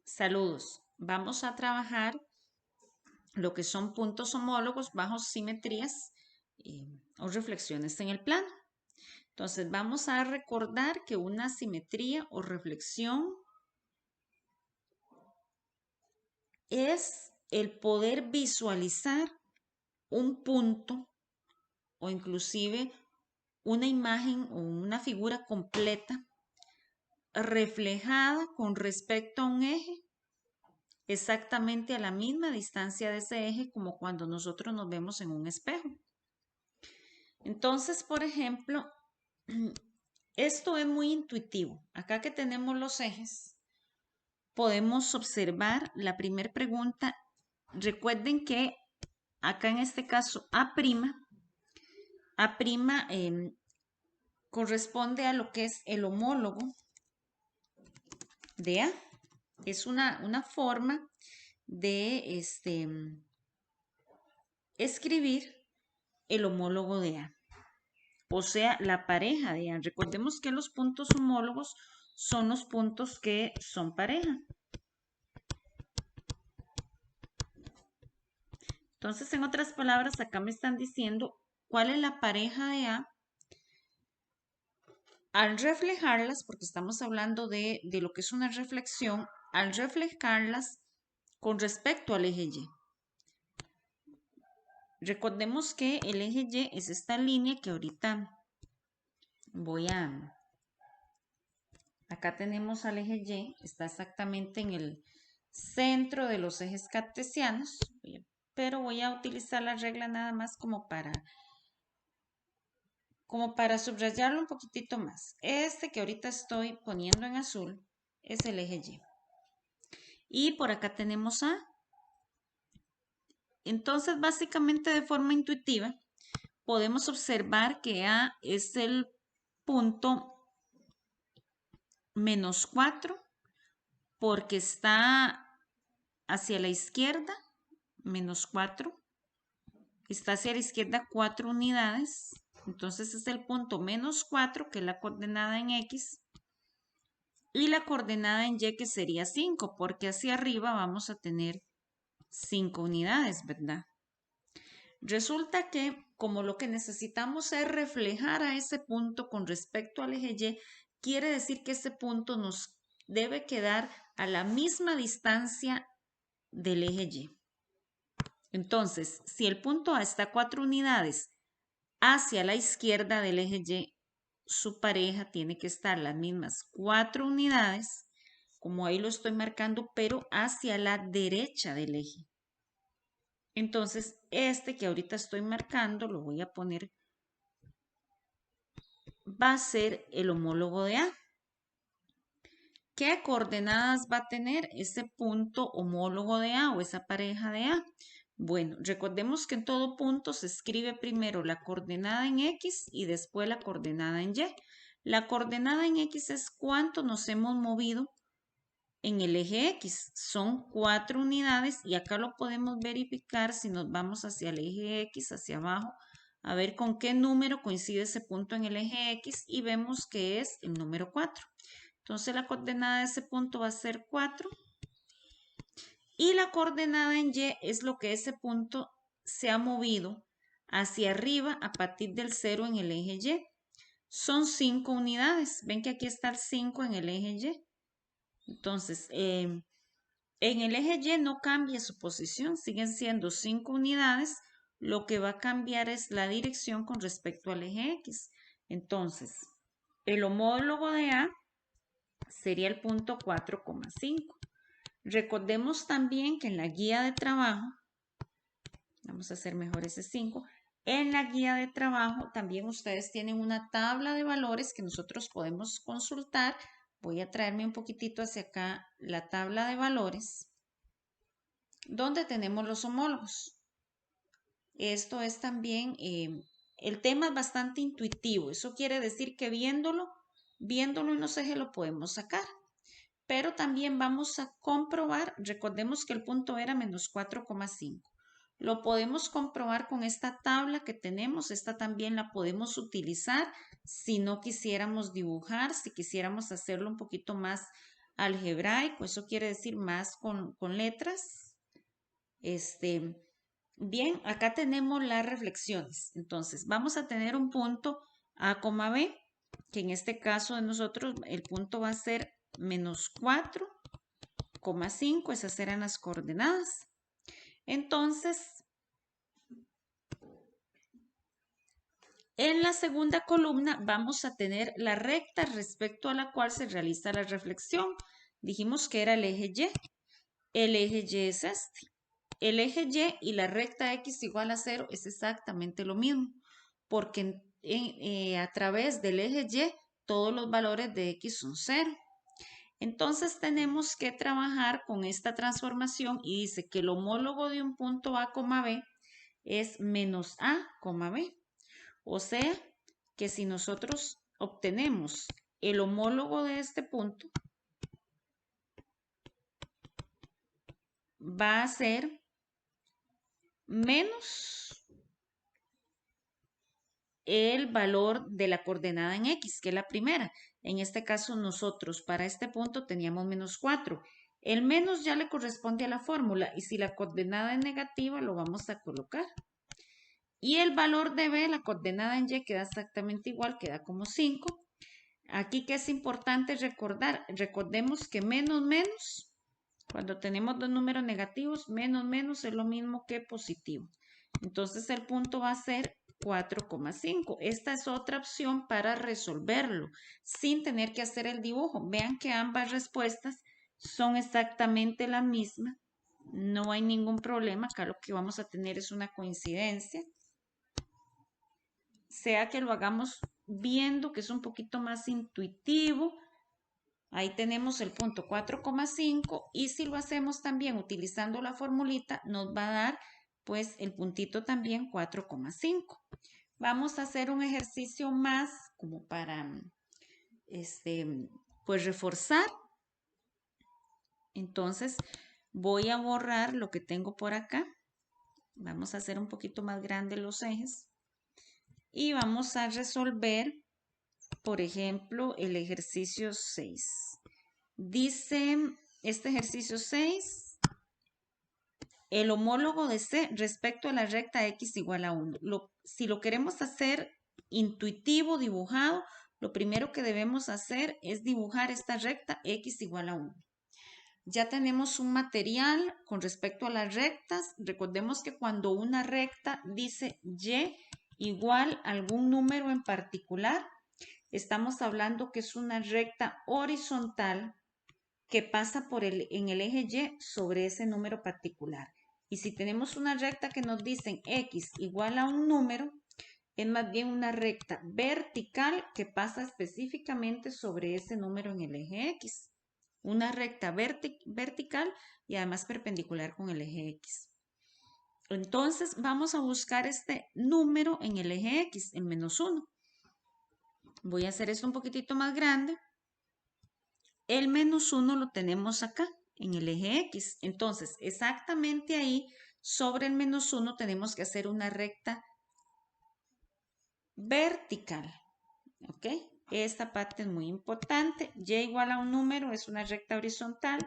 Saludos. Vamos a trabajar lo que son puntos homólogos bajo simetrías o reflexiones en el plano. Entonces vamos a recordar que una simetría o reflexión es el poder visualizar un punto o inclusive una imagen o una figura completa reflejada con respecto a un eje exactamente a la misma distancia de ese eje como cuando nosotros nos vemos en un espejo. Entonces, por ejemplo, esto es muy intuitivo. Acá que tenemos los ejes, podemos observar la primera pregunta. Recuerden que acá en este caso A', corresponde a lo que es el homólogo de A. Es una forma de escribir el homólogo de A. O sea, la pareja de A. Recordemos que los puntos homólogos son los puntos que son pareja. Entonces, en otras palabras, acá me están diciendo cuál es la pareja de A al reflejarlas, porque estamos hablando de lo que es una reflexión, al reflejarlas con respecto al eje Y. Recordemos que el eje Y es esta línea que ahorita voy a... Acá tenemos al eje Y, está exactamente en el centro de los ejes cartesianos, pero voy a utilizar la regla nada más como para subrayarlo un poquitito más. Este que ahorita estoy poniendo en azul es el eje Y. Y por acá tenemos A. Entonces, básicamente de forma intuitiva, podemos observar que A es el punto -4 porque está hacia la izquierda, -4. Está hacia la izquierda 4 unidades. Entonces es el punto -4, que es la coordenada en X. Y la coordenada en Y, que sería 5, porque hacia arriba vamos a tener 5 unidades, ¿verdad? Resulta que como lo que necesitamos es reflejar a ese punto con respecto al eje Y, quiere decir que ese punto nos debe quedar a la misma distancia del eje Y. Entonces, si el punto A está 4 unidades hacia la izquierda del eje Y, su pareja tiene que estar las mismas 4 unidades, como ahí lo estoy marcando, pero hacia la derecha del eje. Entonces, este que ahorita estoy marcando, lo voy a poner, va a ser el homólogo de A. ¿Qué coordenadas va a tener ese punto homólogo de A o esa pareja de A? Bueno, recordemos que en todo punto se escribe primero la coordenada en X y después la coordenada en Y. La coordenada en X es cuánto nos hemos movido en el eje X. Son 4 unidades y acá lo podemos verificar si nos vamos hacia el eje X, hacia abajo, a ver con qué número coincide ese punto en el eje X y vemos que es el número 4. Entonces la coordenada de ese punto va a ser 4 y la coordenada en Y es lo que ese punto se ha movido hacia arriba a partir del 0 en el eje Y. Son 5 unidades. Ven que aquí está el 5 en el eje Y. Entonces, en el eje Y no cambia su posición, siguen siendo 5 unidades. Lo que va a cambiar es la dirección con respecto al eje X. Entonces, el homólogo de A sería el punto 4,5. Recordemos también que en la guía de trabajo, vamos a hacer mejor ese 5, en la guía de trabajo también ustedes tienen una tabla de valores que nosotros podemos consultar. Voy a traerme un poquitito hacia acá la tabla de valores, donde tenemos los homólogos. Esto es también, el tema es bastante intuitivo. Eso quiere decir que viéndolo en los ejes lo podemos sacar. Pero también vamos a comprobar, recordemos que el punto era -4,5. Lo podemos comprobar con esta tabla que tenemos. Esta también la podemos utilizar si no quisiéramos dibujar, si quisiéramos hacerlo un poquito más algebraico, eso quiere decir más con letras. Bien, acá tenemos las reflexiones. Entonces, vamos a tener un punto A, B, que en este caso de nosotros el punto va a ser menos 4,5, esas eran las coordenadas. Entonces, en la segunda columna vamos a tener la recta respecto a la cual se realiza la reflexión. Dijimos que era el eje Y. El eje Y es este. El eje Y y la recta X igual a 0 es exactamente lo mismo, porque a través del eje Y todos los valores de X son 0. Entonces tenemos que trabajar con esta transformación y dice que el homólogo de un punto A, B es menos A, B. O sea que si nosotros obtenemos el homólogo de este punto, va a ser menos el valor de la coordenada en X, que es la primera. En este caso nosotros para este punto teníamos menos 4. El menos ya le corresponde a la fórmula y si la coordenada es negativa lo vamos a colocar. Y el valor de B, la coordenada en Y, queda exactamente igual, queda como 5. Aquí que es importante recordar, recordemos que menos menos, cuando tenemos dos números negativos, menos menos es lo mismo que positivo. Entonces el punto va a ser 4,5. Esta es otra opción para resolverlo sin tener que hacer el dibujo. Vean que ambas respuestas son exactamente la misma. No hay ningún problema. Acá lo que vamos a tener es una coincidencia. Sea que lo hagamos viendo que es un poquito más intuitivo. Ahí tenemos el punto 4,5 y si lo hacemos también utilizando la formulita nos va a dar pues el puntito también 4,5. Vamos a hacer un ejercicio más como para pues reforzar. Entonces voy a borrar lo que tengo por acá. Vamos a hacer un poquito más grande los ejes y vamos a resolver, por ejemplo, el ejercicio 6. Dice este ejercicio 6, el homólogo de C respecto a la recta X igual a 1. Si lo queremos hacer intuitivo, dibujado, lo primero que debemos hacer es dibujar esta recta X igual a 1. Ya tenemos un material con respecto a las rectas. Recordemos que cuando una recta dice Y igual a algún número en particular, estamos hablando que es una recta horizontal que pasa en el eje Y sobre ese número particular. Y si tenemos una recta que nos dicen X igual a un número, es más bien una recta vertical que pasa específicamente sobre ese número en el eje X. Una recta vertical y además perpendicular con el eje X. Entonces vamos a buscar este número en el eje X, el menos 1. Voy a hacer esto un poquitito más grande. El menos 1 lo tenemos acá, en el eje X. Entonces, exactamente ahí, sobre el menos 1, tenemos que hacer una recta vertical. ¿Ok? Esta parte es muy importante. Y igual a un número es una recta horizontal.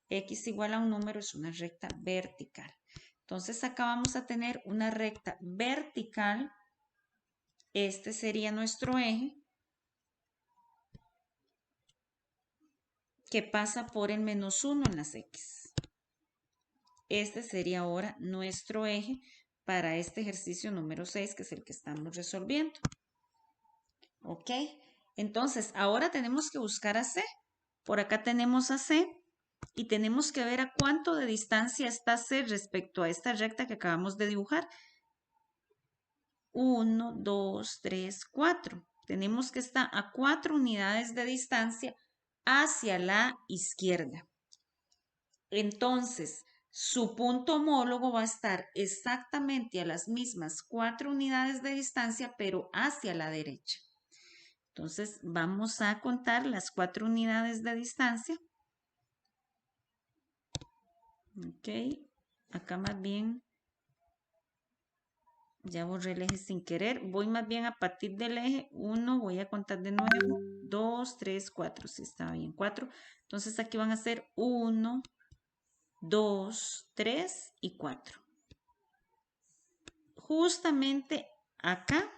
X igual a un número es una recta vertical. Entonces, acá vamos a tener una recta vertical. Este sería nuestro eje, que pasa por el menos 1 en las X. Este sería ahora nuestro eje para este ejercicio número 6, que es el que estamos resolviendo. ¿Ok? Entonces, ahora tenemos que buscar a C. Por acá tenemos a C y tenemos que ver a cuánto de distancia está C respecto a esta recta que acabamos de dibujar. 1, 2, 3, 4. Tenemos que estar a 4 unidades de distancia hacia la izquierda. Entonces, su punto homólogo va a estar exactamente a las mismas 4 unidades de distancia, pero hacia la derecha. Entonces, vamos a contar las 4 unidades de distancia. Ok, acá más bien Ya borré el eje sin querer. Voy más bien a partir del eje 1. Voy a contar de nuevo. 2, 3, 4. Sí, está bien. 4. Entonces aquí van a ser 1, 2, 3 y 4. Justamente acá,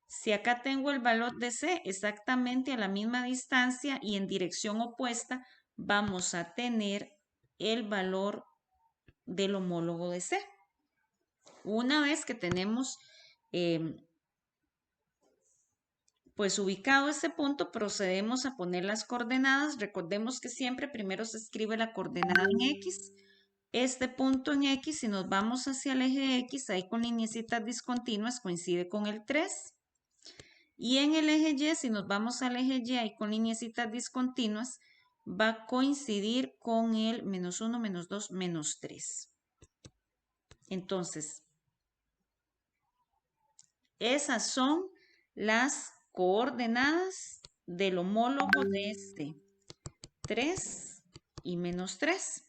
si acá tengo el valor de C exactamente a la misma distancia y en dirección opuesta, vamos a tener el valor del homólogo de C. Una vez que tenemos pues ubicado este punto, procedemos a poner las coordenadas. Recordemos que siempre primero se escribe la coordenada en X. Este punto en X, si nos vamos hacia el eje X, ahí con lineecitas discontinuas, coincide con el 3. Y en el eje Y, si nos vamos al eje Y, ahí con lineecitas discontinuas, va a coincidir con el menos 1, menos 2, menos 3. Entonces, esas son las coordenadas del homólogo de este 3 y menos 3.